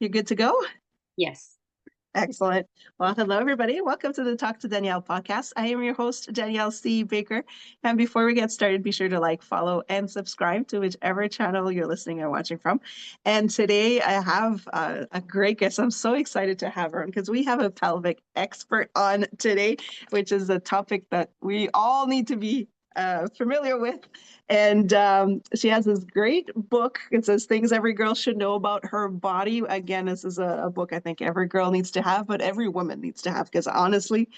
You're good to go? Yes. Excellent. Well, hello, everybody. Welcome to the Talk to Danielle podcast. I am your host, Danielle C. Baker. And before we get started, be sure to like, follow, and subscribe to whichever channel you're listening or watching from. And today I have a great guest. I'm so excited to have her on because we have a pelvic expert on today, which is a topic that we all need to be familiar with. And she has this great book. It says Things Every Girl Should Know About Her Body. Again, this is a book I think every girl needs to have, but every woman needs to have, because honestly,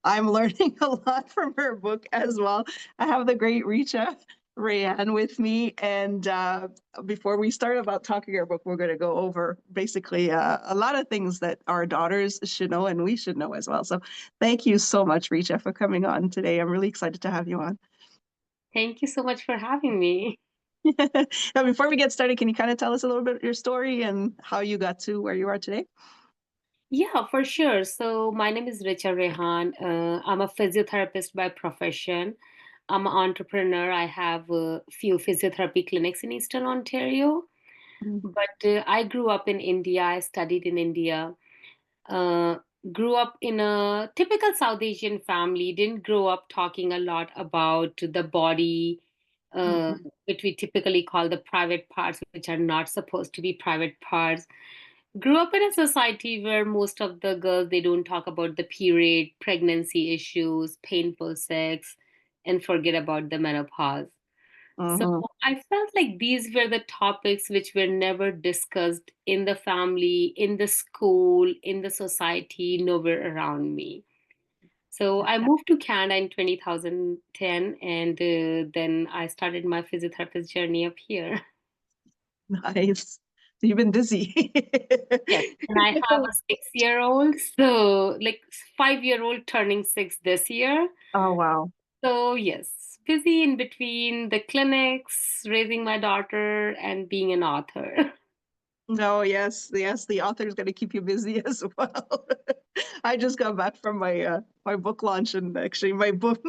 I'm learning a lot from her book as well. I have the great Richa Rehan with me. And before we start about talking our book, we're going to go over basically a lot of things that our daughters should know and we should know as well. So thank you so much, Richa, for coming on today. I'm really excited to have you on. Thank you so much for having me. Now, before we get started, can you kind of tell us a little bit your story and how you got to where you are today? Yeah, for sure. So, my name is Richa Rehan. I'm a physiotherapist by profession. I'm an entrepreneur. I have a few physiotherapy clinics in Eastern Ontario. Mm. But I grew up in India. I studied in India. Uh, Grew up in a typical South Asian family. Didn't grow up talking a lot about the body, uh, Mhm. which we typically call the private parts, which are not supposed to be private parts. Grew up in a society where most of the girls, they don't talk about the period, pregnancy issues, painful sex, and forget about the menopause. So Mhm. I felt like these were the topics which were never discussed in the family, in the school, in the society, nowhere around me. So I moved to Canada in 2010, and then I started my physiotherapist journey up here. Nice. So you've been busy. Yes, and I have a 6-year-old, so like 5-year-old turning 6 this year. Oh, wow. So yes, busy in between the clinics, raising my daughter, and being an author. No, yes, yes, the author's going to keep you busy as well. I just got back from my book launch, and actually my book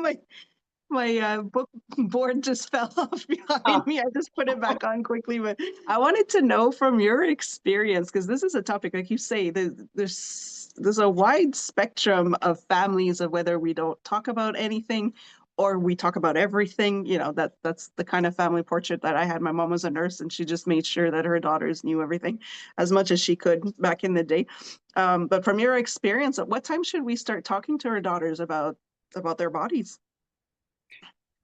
board just fell off behind Oh, me. I just put it back on quickly, but I wanted to know from your experience, because this is a topic, like you say, there's a wide spectrum of families of whether we don't talk about anything or we talk about everything. That's the kind of family portrait that I had. My mom was a nurse, and she just made sure that her daughters knew everything as much as she could back in the day. But from your experience, at what time should we start talking to our daughters about their bodies?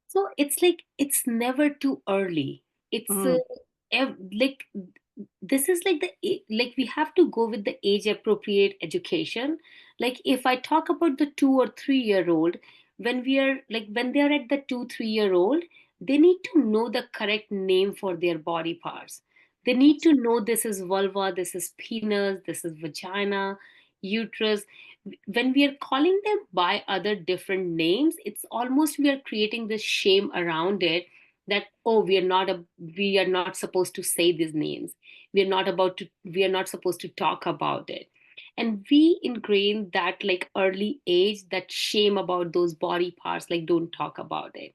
so it's like it's never too early. It's Mm. like this is like like we have to go with the age appropriate education. Like if I talk about the 2 or 3 year old, when we are like when they are at the 2 3 year old, they need to know the correct name for their body parts. They need to know this is vulva, this is penis, this is vagina, uterus. When we are calling them by other different names, it's almost we are creating this shame around it, that oh, we are not supposed to say these names, we are not supposed to talk about it. And we ingrain that like early age, that shame about those body parts, like don't talk about it.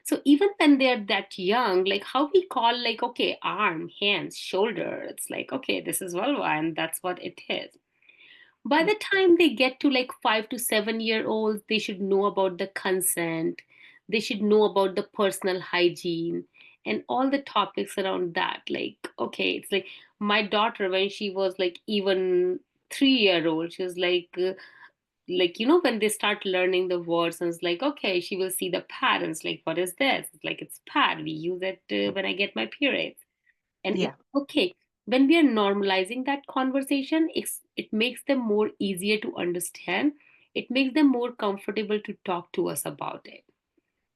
So even when they're that young, like how we call, like okay, arm, hands, shoulder, it's like okay, this is vulva and that's what it is. By the time they get to like 5 to 7 year olds, they should know about the consent, they should know about the personal hygiene and all the topics around that. Like okay, it's like my daughter, when she was like even 3 year old, she was like when they start learning the words, and it's like okay, she will see the pad and it's like what is this, it's like it's pad, we use it when I get my periods. And Yeah. it's okay. When we are normalizing that conversation, it makes them more easier to understand. It makes them more comfortable to talk to us about it.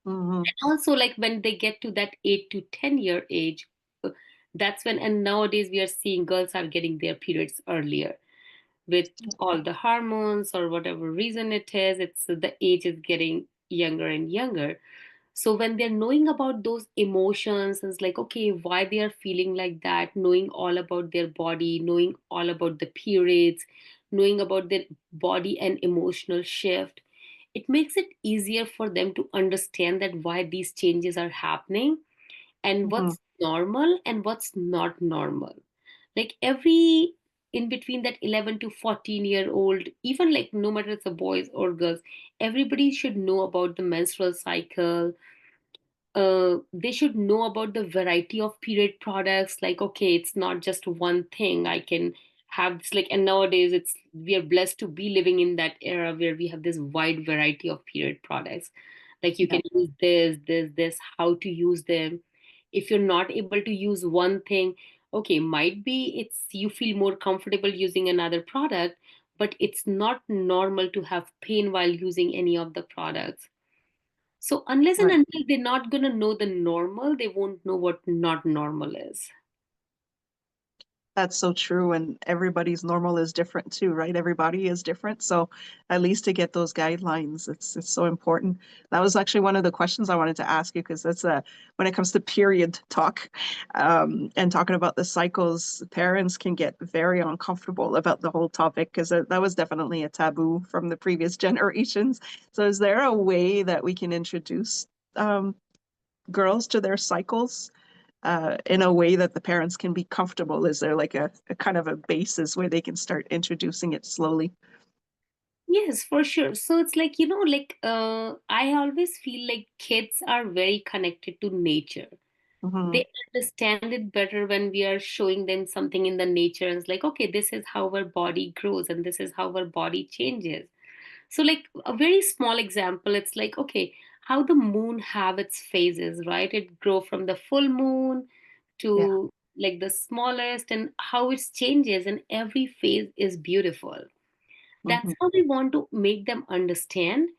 Hmm. And also, like when they get to that 8 to 10 year age, uh, that's when, and nowadays we are seeing girls are getting their periods earlier with all the hormones or whatever reason it is. It's the age is getting younger and younger. So when they're knowing about those emotions, it's like okay, why they are feeling like that, knowing all about their body, knowing all about the periods, knowing about their body and emotional shift, it makes it easier for them to understand that why these changes are happening and Hmm. what's normal and what's not normal. Like every in between that 11 to 14-year-old, even like no matter it's a boys or girls, everybody should know about the menstrual cycle. They should know about the variety of period products. Like, okay, it's not just one thing. I can have this, like, and nowadays it's, we are blessed to be living in that era where we have this wide variety of period products. Like, you Yeah. can use this, how to use them. If you're not able to use one thing, okay, might be it's you feel more comfortable using another product, but it's not normal to have pain while using any of the products. So unless and Right. until they're not going to know the normal, they won't know what not normal is. That's so true. And everybody's normal is different too, right? Everybody is different. So at least to get those guidelines, it's so important. That was actually one of the questions I wanted to ask you because that's when it comes to period talk, and talking about the cycles, parents can get very uncomfortable about the whole topic because that was definitely a taboo from the previous generations. So is there a way that we can introduce um, girls to their cycles in a way that the parents can be comfortable? Is there like a kind of a basis where they can start introducing it slowly? Yes, for sure. So it's like, like I always feel like kids are very connected to nature. Hmm. They understand it better when we are showing them something in the nature. And it's like, okay, this is how our body grows and this is how our body changes. So, like a very small example, it's like, okay, how the moon have its phases, right? It grow from the full moon Yeah. to like the smallest, and how it changes, and every phase is beautiful. Hmm. That's how we want to make them understand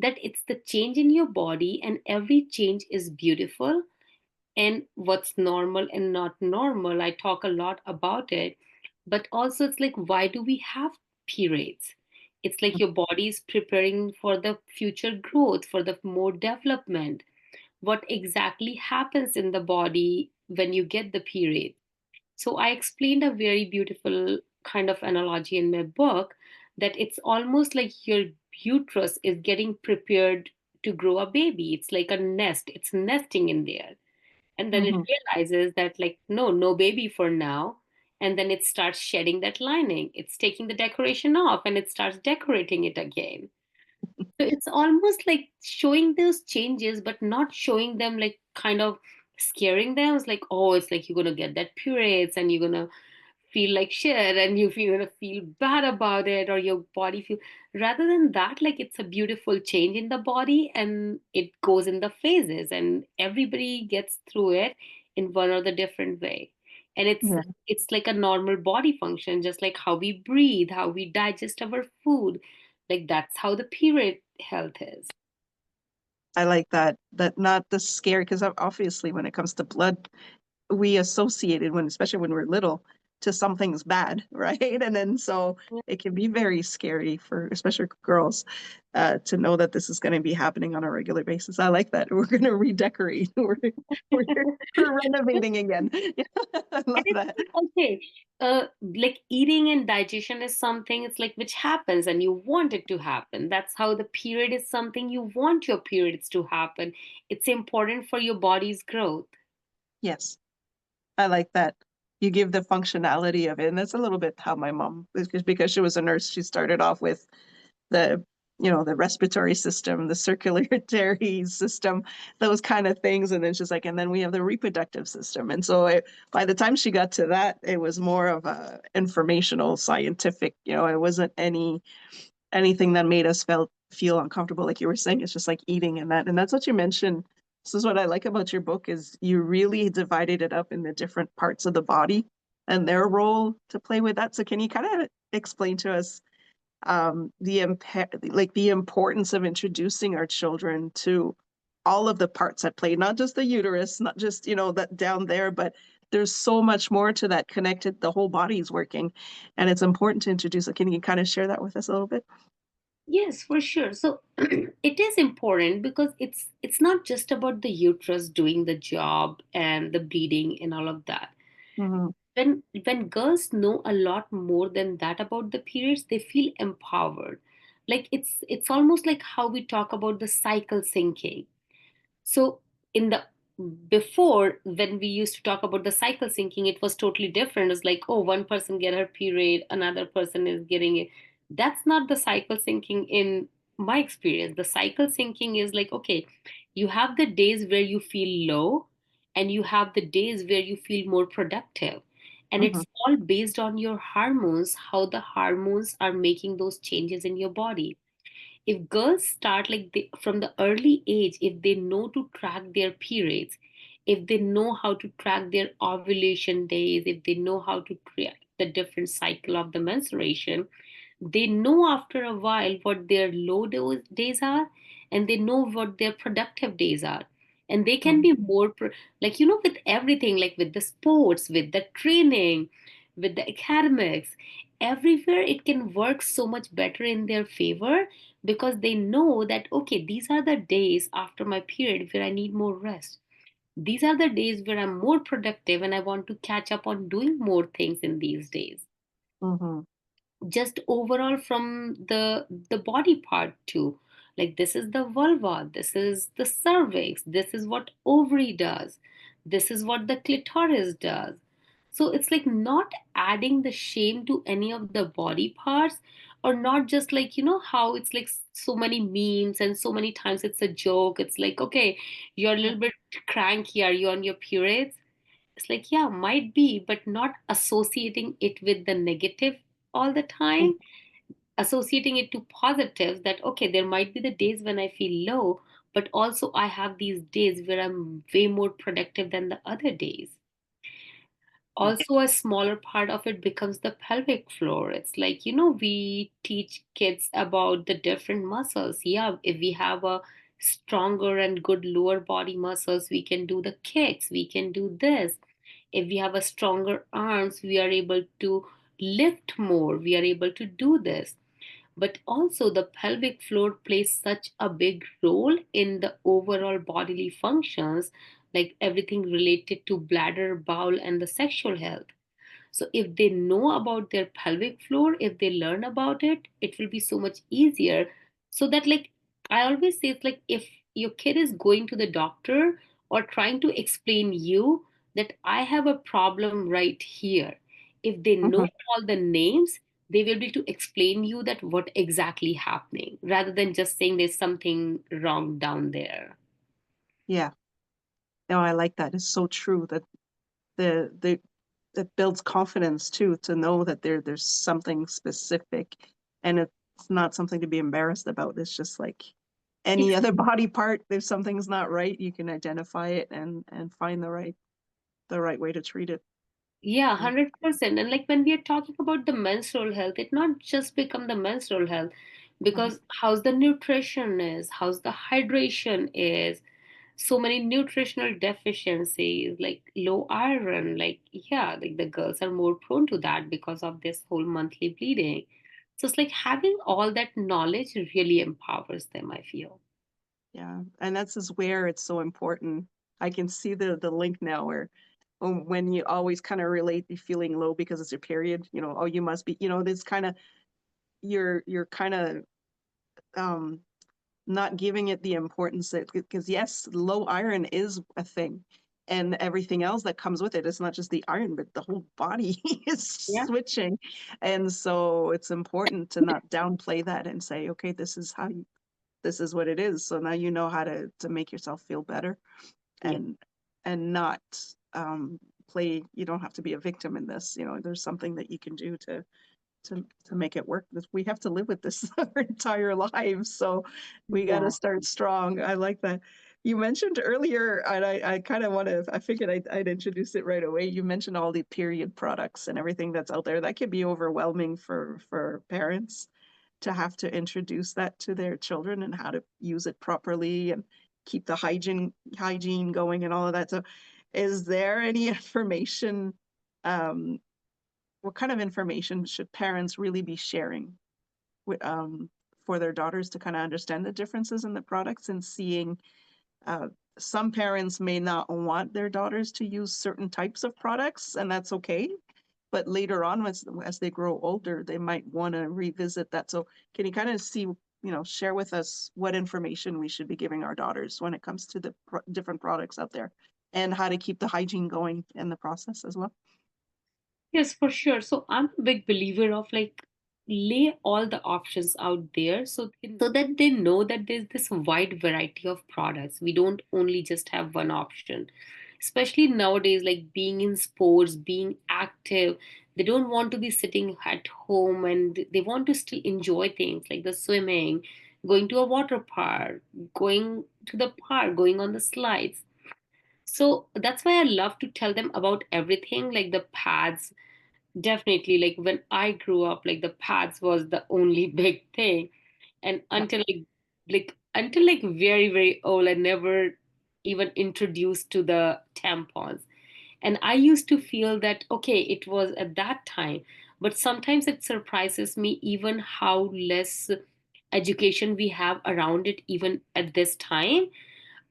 that it's the change in your body, and every change is beautiful, and what's normal and not normal. I talk a lot about it, but also it's like, why do we have periods? It's like your body is preparing for the future growth, for the more development. What exactly happens in the body when you get the period? So I explained a very beautiful kind of analogy in my book, that it's almost like your uterus is getting prepared to grow a baby. It's like a nest, it's nesting in there, and then it Hmm. realizes that, like, no baby for now. And then it starts shedding that lining, it's taking the decoration off, and it starts decorating it again. So it's almost like showing those changes, but not showing them like kind of scaring them. It's like, oh, it's like you're gonna get that periods and you're gonna feel like shit, and you're gonna feel bad about it, or your body feel, rather than that, like, it's a beautiful change in the body, and it goes in the phases, and everybody gets through it in one or the different way. And Yeah. it's like a normal body function, just like how we breathe, how we digest our food. Like, that's how the period health is. I like that. That not the scary, because obviously when it comes to blood, we associate it when, especially when we're little, to something's bad, right? And then so it can be very scary for especially girls to know that this is going to be happening on a regular basis. I like that. We're going to redecorate. We're, we're renovating again. Yeah, I And love it's that. like, okay, like eating and digestion is something, it's like, which happens and you want it to happen. That's how the period is something you want your periods to happen. It's important for your body's growth. Yes, I like that. You give the functionality of it. And that's a little bit how my mom, because she was a nurse, she started off with the the respiratory system, the circulatory system, those kind of things, and then she's like, and then we have the reproductive system. And so by the time she got to that, it was more of a informational, scientific. It wasn't anything that made us feel uncomfortable, like you were saying. It's just like eating and that's what you mentioned. This is what I like about your book, is you really divided it up in the different parts of the body and their role to play with that. So can you kind of explain to us the importance of introducing our children to all of the parts at play, not just the uterus, not just that down there, but there's so much more to that connected. The whole body is working, and it's important to introduce it. Can you kind of share that with us a little bit? Yes, for sure. So it is important because it's not just about the uterus doing the job and the bleeding and all of that. Hmm. When girls know a lot more than that about the periods, they feel empowered. Like, it's almost like how we talk about the cycle syncing. So in the before, when we used to talk about the cycle syncing, it was totally different. It's like, oh, one person get her period, another person is getting it. That's not the cycle syncing in my experience. The cycle syncing is like, okay, you have the days where you feel low, and you have the days where you feel more productive, and Mm-hmm. it's all based on your hormones, how the hormones are making those changes in your body. If girls start like from the early age, if they know to track their periods, if they know how to track their ovulation days, if they know how to track the different cycle of the menstruation, they know after a while what their days are, and they know what their productive days are. And they can Mm-hmm. be more like, you know, with everything, like with the sports, with the training, with the academics, everywhere it can work so much better in their favor, because they know that, okay, these are the days after my period where I need more rest. These are the days where I'm more productive and I want to catch up on doing more things in these days. Mm-hmm. Just overall from the body part too, like this is the vulva, this is the cervix, this is what ovary does, this is what the clitoris does. So it's like not adding the shame to any of the body parts, or not just like, you know, how it's like so many memes and so many times it's a joke. It's like, okay, you're a Yeah. little bit cranky, are you on your periods? It's like, yeah, might be, but not associating it with the negative all the time, associating it to positives, that okay, there might be the days when I feel low, but also I have these days where I'm way more productive than the other days. Yeah. Also, a smaller part of it becomes the pelvic floor. It's like, you know, we teach kids about the different muscles. Yeah, if we have a stronger and good lower body muscles, we can do the kicks, we can do this. If we have a stronger arms, we are able to lift more, we are able to do this. But also the pelvic floor plays such a big role in the overall bodily functions, like everything related to bladder, bowel, and the sexual health. So if they know about their pelvic floor, if they learn about it, it will be so much easier. So that, like, I always say, it's like if your kid is going to the doctor or trying to explain you that I have a problem right here, if they know Mm-hmm. all the names, they will be able to explain you that what exactly happening, rather than just saying there's something wrong down there. Yeah. No, I like that. It's so true that the it builds confidence too, to know that there's something specific, and it's not something to be embarrassed about. It's just like any other body part. If something's not right, you can identify it and find the right way to treat it. Yeah, Yeah. 100%. And like when we are talking about the menstrual health, it not just become the menstrual health, Mhm. because how's the nutrition is, how's the hydration is, so many nutritional deficiencies, like low iron, like yeah, like the girls are more prone to that because of this whole monthly bleeding. So it's like having all that knowledge really empowers them, I feel. Yeah, and that's is where it's so important. I can see the link now where when you always kind of relate the feeling low because it's your period, oh, you must be, this kind of you're kind of um not giving it the importance that, because yes, low iron is a thing, and everything else that comes with it. It's not just the iron, but the whole body is Yeah. switching. And so it's important to not downplay that and say, okay, this is what it is. So now you know how to make yourself feel better, Yeah. and not um play. You don't have to be a victim in this. There's something that you can do to make it work. We have to live with this our entire lives, so we got to Yeah. start strong. I like that. You mentioned earlier, and I kind of want to. I figured I'd introduce it right away. You mentioned all the period products and everything that's out there. That can be overwhelming for parents to have to introduce that to their children and how to use it properly and keep the hygiene going and all of that. So, is there any information? Um, what kind of information should parents really be sharing with, for their daughters to kind of understand the differences in the products, and seeing uh, some parents may not want their daughters to use certain types of products, and that's okay. But later on, as they grow older, they might want to revisit that. So can you kind of see share with us what information we should be giving our daughters when it comes to the different products out there and how to keep the hygiene going in the process as well. Yes, for sure. So I'm a big believer of like lay all the options out there so that they know that there's this wide variety of products. We don't only just have one option. Especially nowadays, like being in sports, being active, they don't want to be sitting at home and they want to still enjoy things like the swimming, going to a water park, going to the park, going on the slides. So that's why I love to tell them about everything, like the pads. Definitely, like when I grew up, like the pads was the only big thing. And Yeah. until like very, very old, I never even introduced to the tampons. And I used to feel that, okay, it was at that time. But sometimes it surprises me even how less education we have around it, even at this time.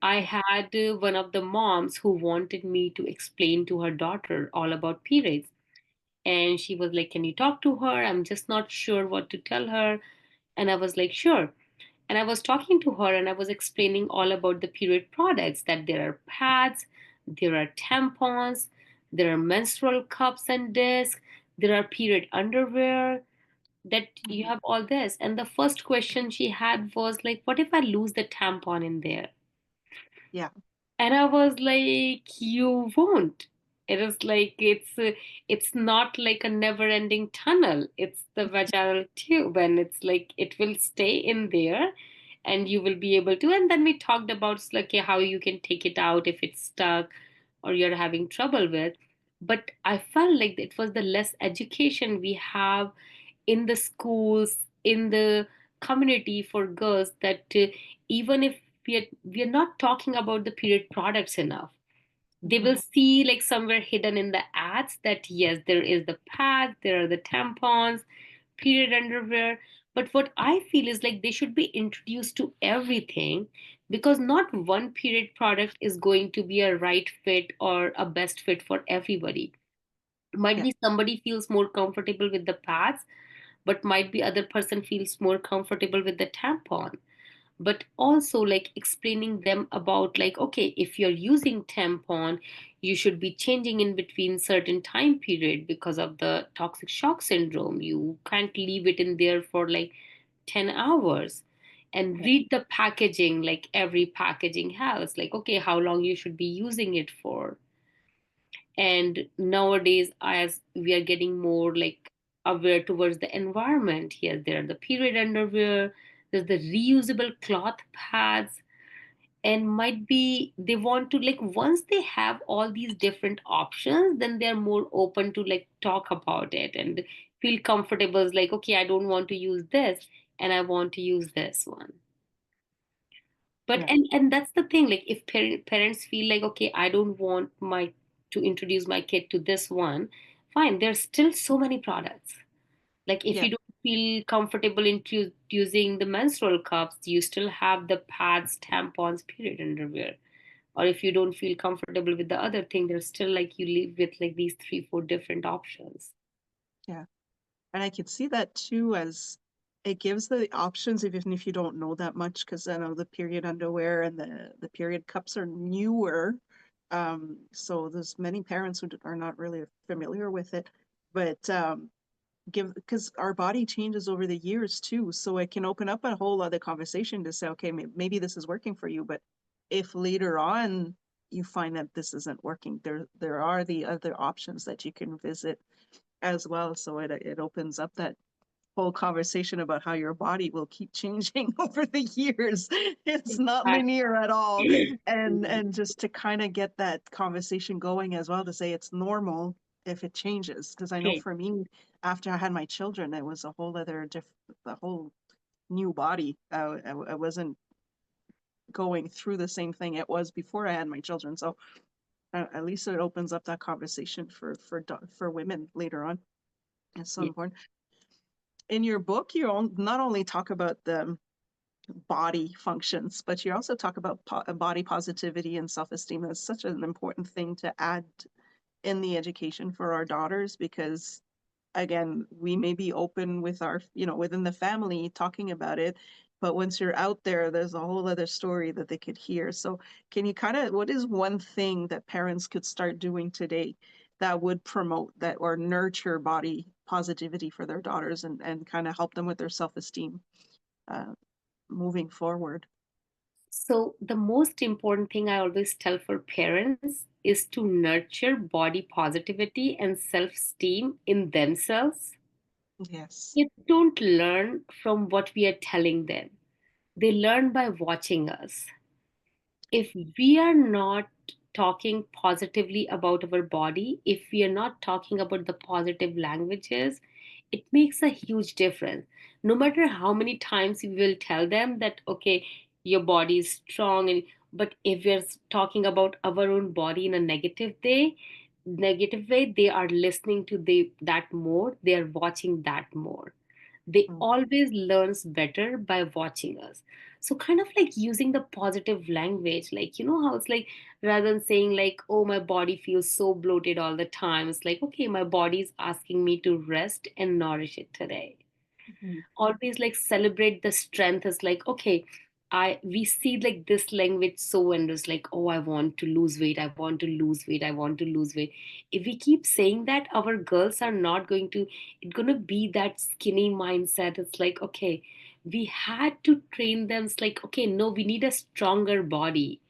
I had one of the moms who wanted me to explain to her daughter all about periods. And she was like, can you talk to her? I'm just not sure what to tell her. And I was like, sure. And I was talking to her and I was explaining all about the period products, that there are pads, there are tampons, there are menstrual cups and discs, there are period underwear, that you Mhm. have all this. And the first question she had was like, what if I lose the tampon in there? Yeah. And I was like, you won't. It is like it's not like a never-ending tunnel. It's the vaginal tube, and it's like it will stay in there, and you will be able to. And then we talked about like how you can take it out if it's stuck or you're having trouble with. But I felt like it was the less education we have in the schools, in the community for girls, that even if we are not talking about the period products enough, they Mhm. will see like somewhere hidden in the ads that yes, there is the pad, there are the tampons, period underwear. But what I feel is like they should be introduced to everything, because not one period product is going to be a right fit or a best fit for everybody. Might Yeah. be somebody feels more comfortable with the pads, but might be other person feels more comfortable with the tampon. But also like explaining them about like, okay, if you're using tampon, you should be changing in between certain time period because of the toxic shock syndrome. You can't leave it in there for like 10 hours. And Yeah. read the packaging, like every packaging has like, okay, how long you should be using it for. And nowadays, as we are getting more like aware towards the environment, yes, there are the period underwear, there's the reusable cloth pads. And might be they want to like, once they have all these different options, then they're more open to like talk about it and feel comfortable. It's like, okay, I don't want to use this and I want to use this one. But Yeah. and that's the thing, like if parents feel like, okay, I don't want my to introduce my kid to this one, fine, there's still so many products. Like if Yeah. you don't feel comfortable in using the menstrual cups, you still have the pads, tampons, period underwear. Or if you don't feel comfortable with the other thing, there's still like you live with like these three, four different options. Yeah. And I could see that too, as it gives the options even if you don't know that much, because I know the period underwear and the period cups are newer. So there's many parents who are not really familiar with it, but give because our body changes over the years too, so it can open up a whole other conversation to say, okay, maybe this is working for you, but if later on you find that this isn't working, there are the other options that you can visit as well. So it opens up that whole conversation about how your body will keep changing over the years. It's not linear at all. And just to kind of get that conversation going as well, to say it's normal if it changes. Because I know Right. for me, after I had my children, it was a whole other the whole new body. I wasn't going through the same thing it was before I had my children. So at least it opens up that conversation for women later on. It's so Yeah. important. In your book, you not only talk about the body functions, but you also talk about body positivity and self-esteem. That's such an important thing to add in the education for our daughters, because again, we may be open with our, within the family talking about it, But once you're out there, there's a whole other story that they could hear. So, can you kind of, what is one thing that parents could start doing today that would promote that or nurture body positivity for their daughters and kind of help them with their self-esteem uh, moving forward? So, the most important thing I always tell for parents is to nurture body positivity and self esteem in themselves. Yes. Kids don't learn from what we are telling them, they learn by watching us. If we are not talking positively about our body, if we are not talking about the positive languages, it makes a huge difference. No matter how many times we will tell them that, okay, your body is strong, and but if we're talking about our own body in a negative way, they are listening to that more, they are watching that more. They Mm. always learns better by watching us. So kind of like using the positive language, like you know how it's like, rather than saying like, oh, my body feels so bloated all the time, it's like, okay, my body is asking me to rest and nourish it today. Mhm. Always like celebrate the strength. Is like, okay, I we see like this language so, and it's like, oh, I want to lose weight, I want to lose weight, I want to lose weight. If we keep saying that, our girls are not going to, it's gonna be that skinny mindset. It's like, okay, we had to train them. It's like, okay, no, we need a stronger body.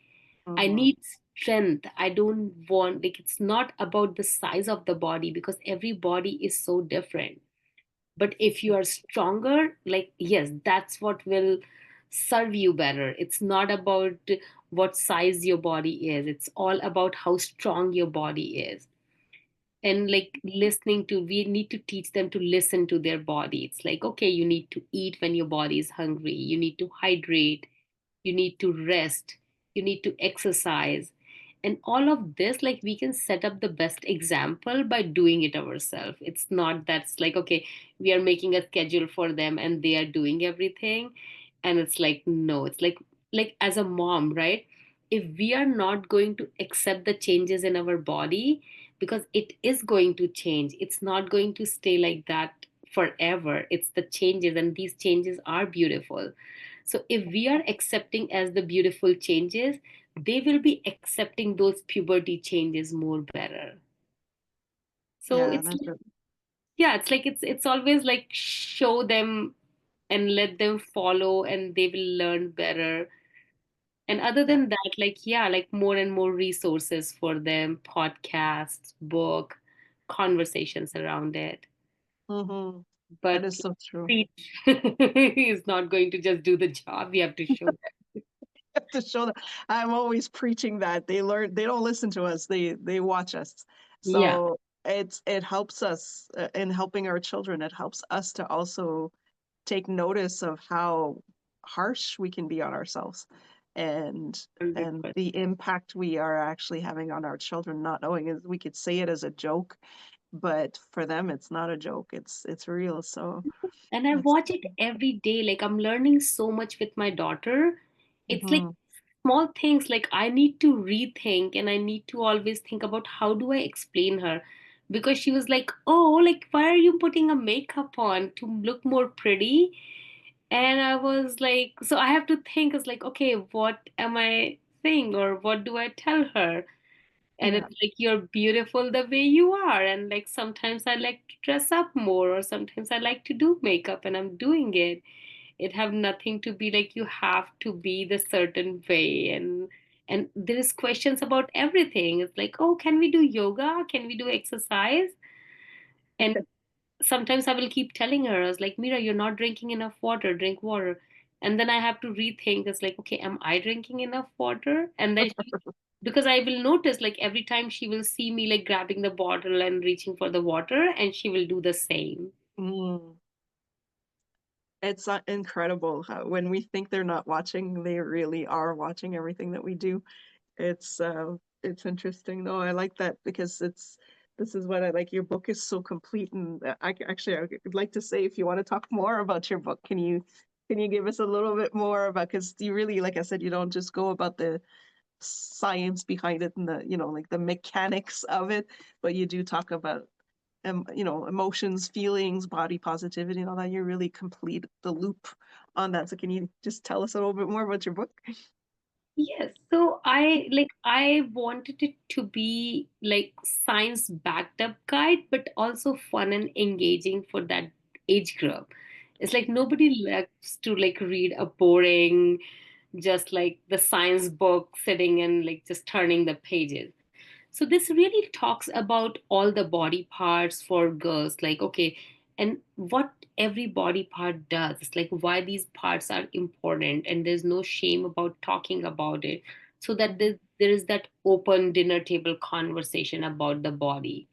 I Mhm. need strength. I don't want, like, it's not about the size of the body, because every body is so different. But if you are stronger, like, yes, that's what will serve you better. It's not about what size your body is, it's all about how strong your body is. And like listening to, we need to teach them to listen to their body. It's like, okay, you need to eat when your body is hungry, you need to hydrate, you need to rest, you need to exercise. And all of this, like, we can set up the best example by doing it ourselves. It's not that's like, okay, we are making a schedule for them and they are doing everything. And it's like, no, it's like as a mom, right? If we are not going to accept the changes in our body, because it is going to change, it's not going to stay like that forever. It's the changes, and these changes are beautiful. So if we are accepting as the beautiful changes, they will be accepting those puberty changes more better. So Yeah, it's that's like, right. yeah, it's like it's always like show them and let them follow, and they will learn better. And other Yeah. than that, like, yeah, like more and more resources for them, podcasts, book, conversations around it. Mm-hmm. That But is so true. preach is not going to just do the job. We have to show them. Have to show them. I'm always preaching that they learn. They don't listen to us. They watch us. Yeah, So it helps us in helping our children. It helps us to also take notice of how harsh we can be on ourselves, and 100%. the impact we are actually having on our children. Not knowing is we could say it as a joke, but for them it's not a joke. It's real. So And I that's. watch it every day. Like, I'm learning so much with my daughter. It's like Mhm. small things, like I need to rethink, and I need to always think about how do I explain her. Because she was like, oh, like, why are you putting a makeup on to look more pretty? And I was like, so I have to think, it's like, okay, what am I saying, or what do I tell her? And Yeah. it's like, you're beautiful the way you are. And like sometimes I like to dress up more, or sometimes I like to do makeup, and I'm doing it. It have nothing to be like you have to be the certain way. And there is questions about everything. It's like, oh, can we do yoga, can we do exercise? And sometimes I will keep telling her, I was like, Mira, you're not drinking enough water, drink water. And then I have to rethink. It's like, okay, am I drinking enough water? And then because I will notice, like, every time she will see me like grabbing the bottle and reaching for the water, and she will do the same. Mm. It's incredible how when we think they're not watching, they really are watching everything that we do. It's interesting. No, I like that because it's this is what I like. Your book is so complete, and actually I would like to say if you want to talk more about your book, can you give us a little bit more about because you really, like I said, you don't just go about the science behind it and the like the mechanics of it, but you do talk about emotions, feelings, body positivity, and all that. You really complete the loop on that. So can you just tell us a little bit more about your book? Yes, so I wanted it to be like science backed up guide, but also fun and engaging for that age group. It's like nobody likes to like read a boring, just like the science book sitting and like just turning the pages. So this really talks about all the body parts for girls, like okay, and what every body part does. It's like why these parts are important, and there's no shame about talking about it, so that there is that open dinner table conversation about the body.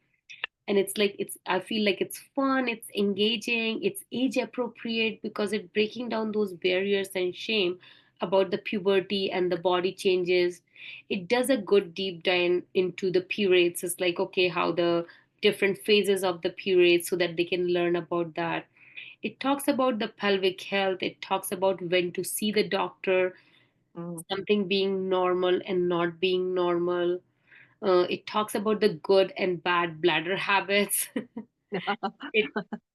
And it's like it's I feel like it's fun, it's engaging, it's age appropriate because it's breaking down those barriers and shame about the puberty and the body changes. It does a good deep dive into the periods. It's like okay, how the different phases of the periods, so that they can learn about that. It talks about the pelvic health, it talks about when to see the doctor, Mm. something being normal and not being normal. It talks about the good and bad bladder habits. it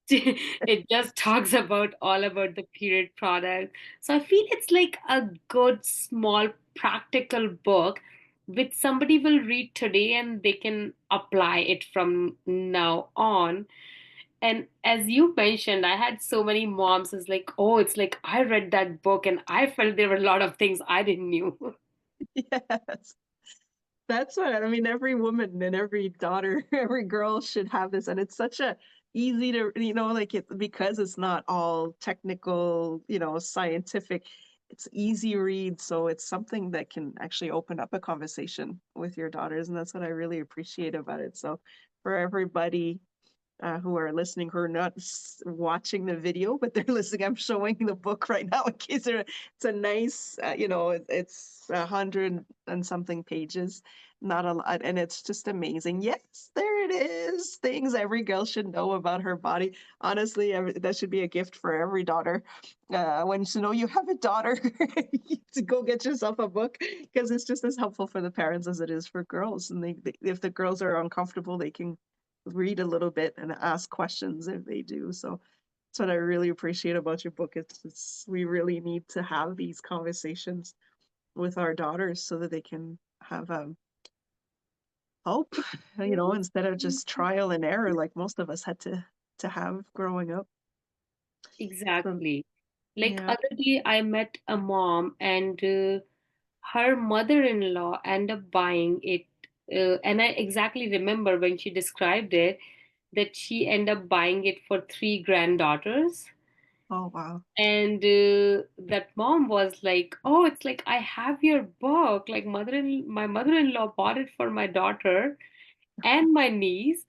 it just talks about all about the period product. So I feel it's like a good small practical book which somebody will read today and they can apply it from now on. And as you mentioned, I had so many moms is like, oh, it's like I read that book and I felt there were a lot of things I didn't knew. Yes. That's what I mean. Every woman and every daughter, every girl should have this, and it's such a easy to, like it because it's not all technical, scientific. It's easy read, so it's something that can actually open up a conversation with your daughters, and that's what I really appreciate about it. So, for everybody who are listening, who are not watching the video, but they're listening. I'm showing the book right now in case it's a nice, it's 100 and something pages, not a lot, and it's just amazing. Yes, there it is. Things every girl should know about her body. Honestly, that should be a gift for every daughter. When you know you have a daughter, to go get yourself a book because it's just as helpful for the parents as it is for girls. And if the girls are uncomfortable, they can read a little bit and ask questions if they do. So that's what I really appreciate about your book. It's we really need to have these conversations with our daughters so that they can have hope, instead of just trial and error like most of us had to have growing up. So Exactly. Like yeah. other day, I met a mom, and her mother-in-law ended up buying it. And I exactly remember when she described it that she ended up buying it for three granddaughters. Oh wow. And that mom was like, "Oh, it's like I have your book. Like my mother-in-law bought it for my daughter and my niece,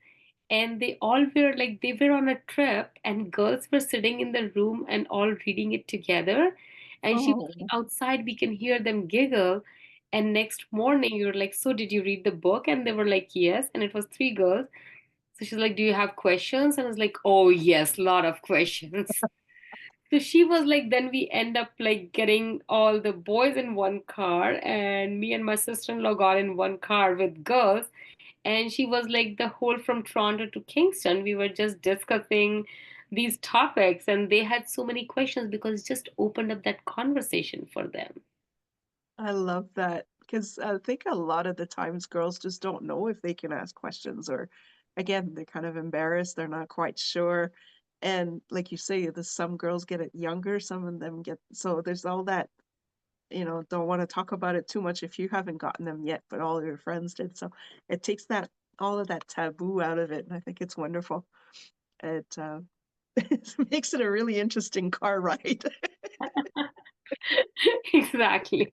and they all were like they were on a trip, and girls were sitting in the room and all reading it together, and she was like, Oh, outside we can hear them giggle. And next morning you're like, so did you read the book? And they were like, yes. And it was three girls. So she's like, do you have questions? And I was like, oh yes, lot of questions. So she was like, then we end up like getting all the boys in one car, and me and my sister-in-law got in one car with girls. And she was like, the whole from Toronto to Kingston, we were just discussing these topics, and they had so many questions because it just opened up that conversation for them. I love that because I think a lot of the times girls just don't know if they can ask questions, or again, they're kind of embarrassed, they're not quite sure. And like you say, some girls get it younger, some of them get, so there's all that, don't want to talk about it too much if you haven't gotten them yet, but all your friends did. So it takes that all of that taboo out of it. And I think it's wonderful. It it makes it a really interesting car ride. Exactly.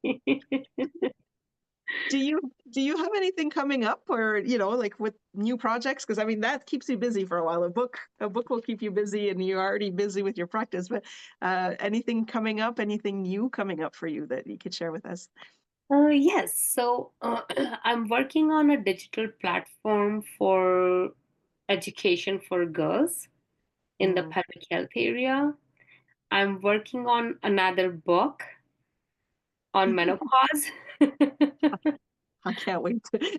Do you have anything coming up, or like with new projects? Because I mean that keeps you busy for a while. A book will keep you busy, and you're already busy with your practice. But anything coming up, anything new coming up for you that you could share with us? Yes, so I'm working on a digital platform for education for girls in the Mm, pelvic health area. I'm working on another book on menopause. I can't wait to.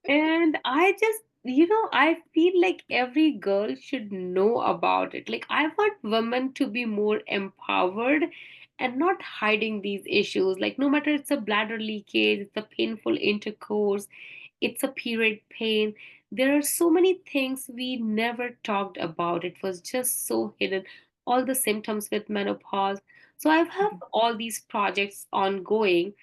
And I just I feel like every girl should know about it. Like, I want women to be more empowered and not hiding these issues. Like, no matter it's a bladder leakage, it's a painful intercourse, it's a period pain. There are so many things we never talked about. It was just so hidden. All the symptoms with menopause. So I have all these projects ongoing.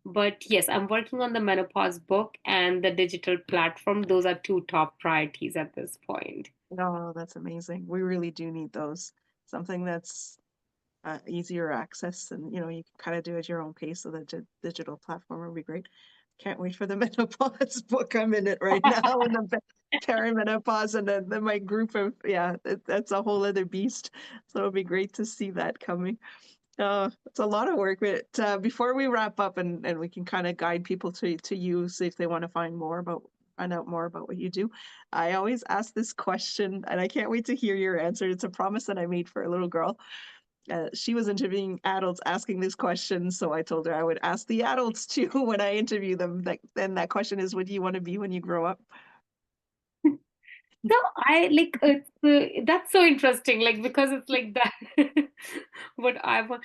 But yes, I'm working on the menopause book and the digital platform. Those are two top priorities at this point. Oh, that's amazing. We really do need those. Something that's easier access, and you can kind of do it at your own pace. So the digital platform would be great. Can't wait for the menopause book. I'm in it right now, and the perimenopause, and then my group of that's a whole other beast. So it'll be great to see that coming. It's a lot of work, but before we wrap up and we can kind of guide people to you, see if they want to find out more about what you do. I always ask this question, and I can't wait to hear your answer. It's a promise that I made for a little girl. She was interviewing adults asking these questions, so I told her I would ask the adults too when I interview them. Then that question is, what do you want to be when you grow up? So I like that's so interesting, like because it's like that. What I want,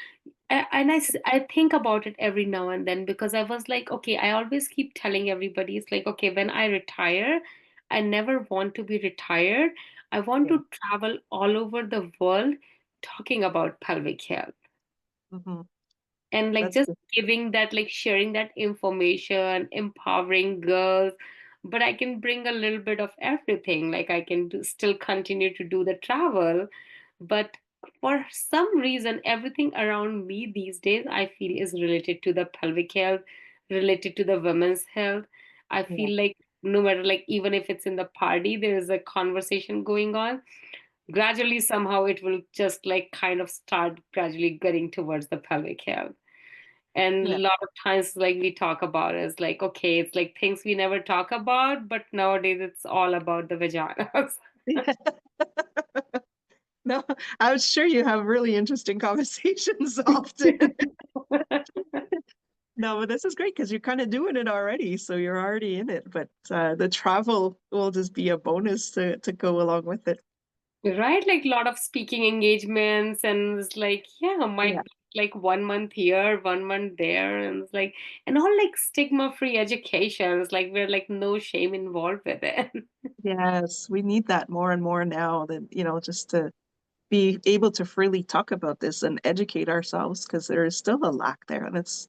I think about it every now and then because I was like, okay, I always keep telling everybody, it's like, okay, when I retire, I never want to be retired. I want Yeah. to travel all over the world talking about pelvic health Hmm. and like That's just good. giving that, like sharing that information, empowering girls. But I can bring a little bit of everything, like I can still continue to do the travel. But for some reason everything around me these days I feel is related to the pelvic health, related to the women's health. I Yeah. feel like no matter, like even if it's in the party there is a conversation going on, gradually somehow it will just like kind of start gradually getting towards the pelvic health. And a Yeah. lot of times, like we talk about is like, okay, it's like things we never talk about, but nowadays it's all about the vaginas. Yeah. No, I'm sure you have really interesting conversations often. No, but this is great because you're kind of doing it already, so you're already in it. But the travel will just be a bonus to go along with it. Right? Like a lot of speaking engagements, and it's like, yeah, Yeah. might be like 1 month here, 1 month there, and it's like, and all like stigma-free education. It's like we're like no shame involved with it. Yes, we need that more and more now that, just to be able to freely talk about this and educate ourselves because there is still a lack there and it's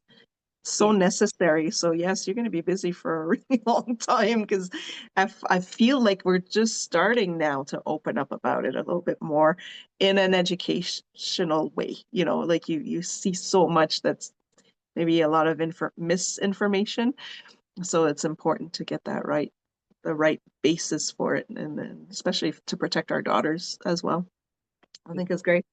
so Yeah. necessary. So yes, you're going to be busy for a really long time because I feel like we're just starting now to open up about it a little bit more in an educational way. Like you see so much that's maybe a lot of misinformation. So it's important to get the right basis for it, and then especially to protect our daughters as well. I think it's great.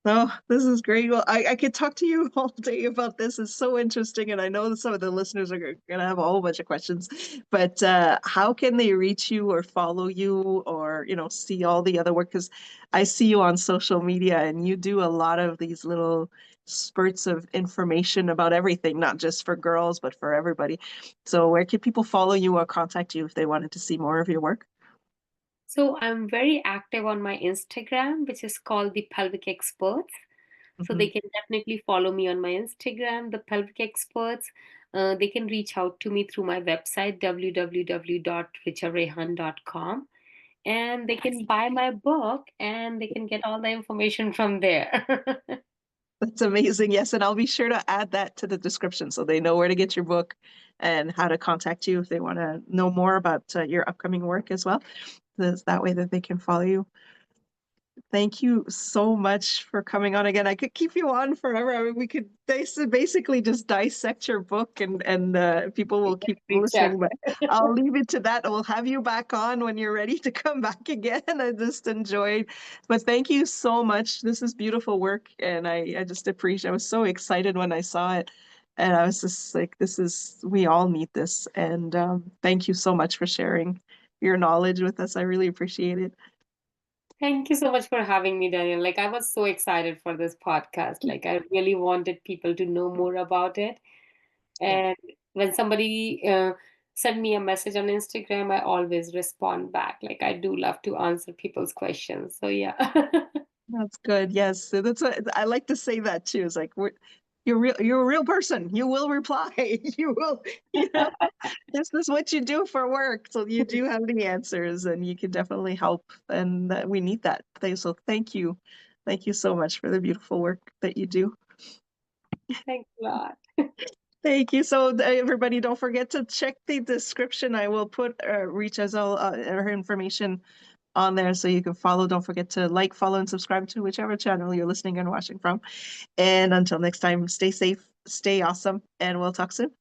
Oh, this is great. Well, I could talk to you all day about this. It's so interesting. And I know that some of the listeners are going to have a whole bunch of questions, but how can they reach you or follow you or, see all the other work? Because I see you on social media and you do a lot of these little spurts of information about everything, not just for girls, but for everybody. So where can people follow you or contact you if they wanted to see more of your work? So I'm very active on my Instagram, which is called the Pelvic Experts. So Hmm. they can definitely follow me on my Instagram, the Pelvic Experts. They can reach out to me through my website, www.richarehan.com. And they can buy my book and they can get all the information from there. That's amazing. Yes, and I'll be sure to add that to the description so they know where to get your book and how to contact you if they want to know more about your upcoming work as well. That way that they can follow you. Thank you so much for coming on again. I could keep you on forever. I mean, we could basically just dissect your book and people will keep Richa. listening, but I'll leave it to that. We'll have you back on when you're ready to come back again. I just enjoyed, but thank you so much. This is beautiful work, and I just appreciate. I was so excited when I saw it, and I was just like, we all need this. And thank you so much for sharing your knowledge with us. I really appreciate it. Thank you so much for having me, Daniel. Like, I was so excited for this podcast. Like, I really wanted people to know more about it. Yeah. And when somebody send me a message on Instagram. I always respond back. Like I do love to answer people's questions. So yeah. That's good. Yes. So that's what I like to say that too. It's like you're a real person. You will reply. You will, you know, this is what you do for work. So you do have the answers and you can definitely help. And we need that. So thank you. Thank you so much for the beautiful work that you do. Thanks a lot. Thank you. So everybody, don't forget to check the description. I will put Richa's all her information on there so you can follow. Don't forget to like, follow, and subscribe to whichever channel you're listening and watching from. And until next time, stay safe, stay awesome, and we'll talk soon.